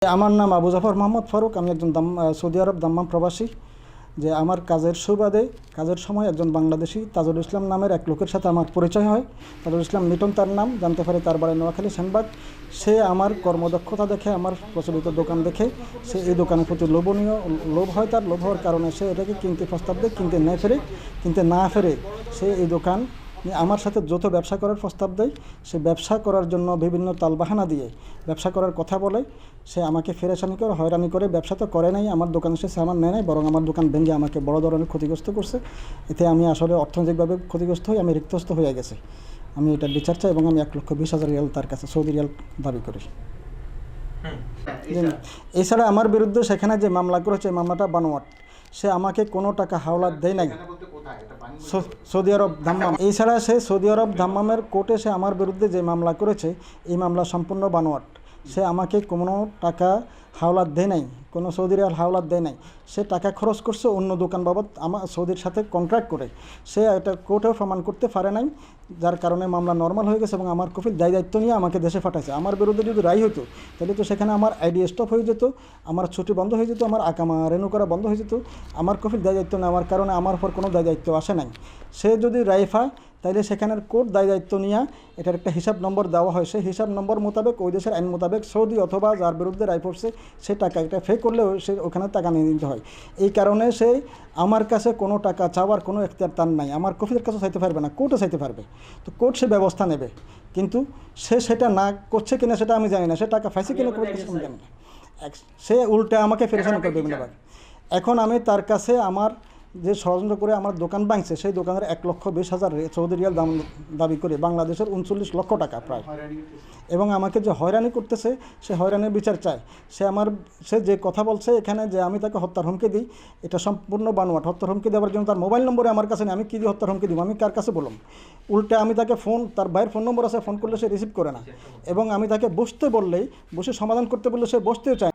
আমার নাম আবু জাফর মোহাম্মদ ফারুক। আমি একজন সৌদি আরব দাম্মাম প্রবাসী। যে আমার কাজের সুবাদে কাজের সময় একজন বাংলাদেশি তাজুল ইসলাম নামের এক লোকের সাথে আমার পরিচয় হয়। তাজুল ইসলাম মিটন তার নাম, জানতে পারে তার বাড়ি নোয়াখালী সেনবাগ। সে আমার কর্মদক্ষতা দেখে, আমার প্রচলিত দোকান দেখে সে এই দোকানের প্রতি লোভ হয়। তার লোভ হওয়ার কারণে সে এটাকে কিনতে প্রস্তাব দেয়, কিনতে না ফেরে সে এই দোকান আমার সাথে যত ব্যবসা করার প্রস্তাব দেয়। সে ব্যবসা করার জন্য বিভিন্ন তালবাহানা দিয়ে ব্যবসা করার কথা বলে। সে আমাকে ফেরেশানি করে, হয়রানি করে। ব্যবসা তো করে নাই, আমার দোকানে সে সামান নেয় নাই, বরং আমার দোকান ভেঙে আমাকে বড় ধরনের ক্ষতিগ্রস্ত করছে। এতে আমি আসলে অর্থনৈতিকভাবে ক্ষতিগ্রস্ত হই, আমি রিক্তস্ত হয়ে গেছে। আমি এটা বিচার চাই এবং আমি 1,20,000 রিয়াল তার কাছে, সৌদি রিয়াল দাবি করি। এছাড়া আমার বিরুদ্ধে সেখানে যে মামলা করেছে, মামলাটা বানোয়াট। সে আমাকে কোনো টাকা হাওলাত দেয় নাই। সৌদি আরব দাম্মাম। এছাড়া সে সৌদি আরব দাম্মামের কোর্টে সে আমার বিরুদ্ধে যে মামলা করেছে, এই মামলা সম্পূর্ণ বানোয়াট। সে আমাকে কোনো টাকা হাওলাত দেয় নাই, কোনো সৌদি রিয়াল হাওলাত দেয় নাই। সে টাকা খরচ করছে অন্য দোকান বাবদ আমার সৌদির সাথে কন্ট্রাক্ট করে। সে এটা কোর্টেও প্রমাণ করতে পারে নাই, যার কারণে মামলা নর্মাল হয়ে গেছে এবং আমার কফিল দায়িত্ব নিয়ে আমাকে দেশে পাঠাইছে। আমার বিরুদ্ধে যদি রায় হতো তাহলে তো সেখানে আমার আইডি স্টপ হয়ে যেত, আমার ছুটি বন্ধ হয়ে যেত, আমার আকামা রেনু করা বন্ধ হয়ে যেত। আমার কফিল দায়িত্ব নেওয়ার কারণে আমার উপর কোনো দায়িত্ব আসে নাই। সে যদি রায় পায় তাইলে সেখানের কোর্ট দায়িত্ব নিয়ে এটার একটা হিসাব নম্বর দেওয়া হয়। সেই হিসাব নম্বর মোতাবেক ওই দেশের আইন মোতাবেক সৌদি অথবা যার বিরুদ্ধে রায় পড়ছে সে টাকা এটা ফে করলেও সে ওখানে টাকা নিয়ে নিতে হয়। এই কারণে সে আমার কাছে কোনো টাকা চাওয়ার কোনো এখতিয়ার তার নাই। আমার কফিলের কাছে চাইতে পারবে না, কোর্টে চাইতে পারবে। তো কোর্ট সে ব্যবস্থা নেবে, কিন্তু সে সেটা না করছে কিনা সেটা আমি জানি না। সে টাকা পাইছে কিনা কোর্ট কাছে আমি জানি না। সে উল্টে আমাকে ফেরেশানি করবে বিভিন্নভাবে। এখন আমি তার কাছে আমার যে ষড়যন্ত্র করে আমার দোকান ভাঙছে, সেই দোকানের 1,20,000 সৌদি রিয়াল দাম দাবি করে, বাংলাদেশের 39 লক্ষ টাকা প্রায়। এবং আমাকে যে হয়রানি করতেছে, সে হয়রানির বিচার চায়। সে যে কথা বলছে এখানে যে আমি তাকে হত্যার হুমকি দিই, এটা সম্পূর্ণ বানোয়াট। হত্যার হুমকি দেওয়ার জন্য তার মোবাইল নম্বরে আমার কাছে নেই। আমি কী দিয়ে হত্যার হুমকি দিব? আমি কার কাছে বললাম? উল্টে আমি তাকে তার ভাইয়ের ফোন নম্বর আছে, ফোন করলে সে রিসিভ করে না। এবং আমি তাকে বসতে বললেই, বসে সমাধান করতে বললে সে বসতেও চায়।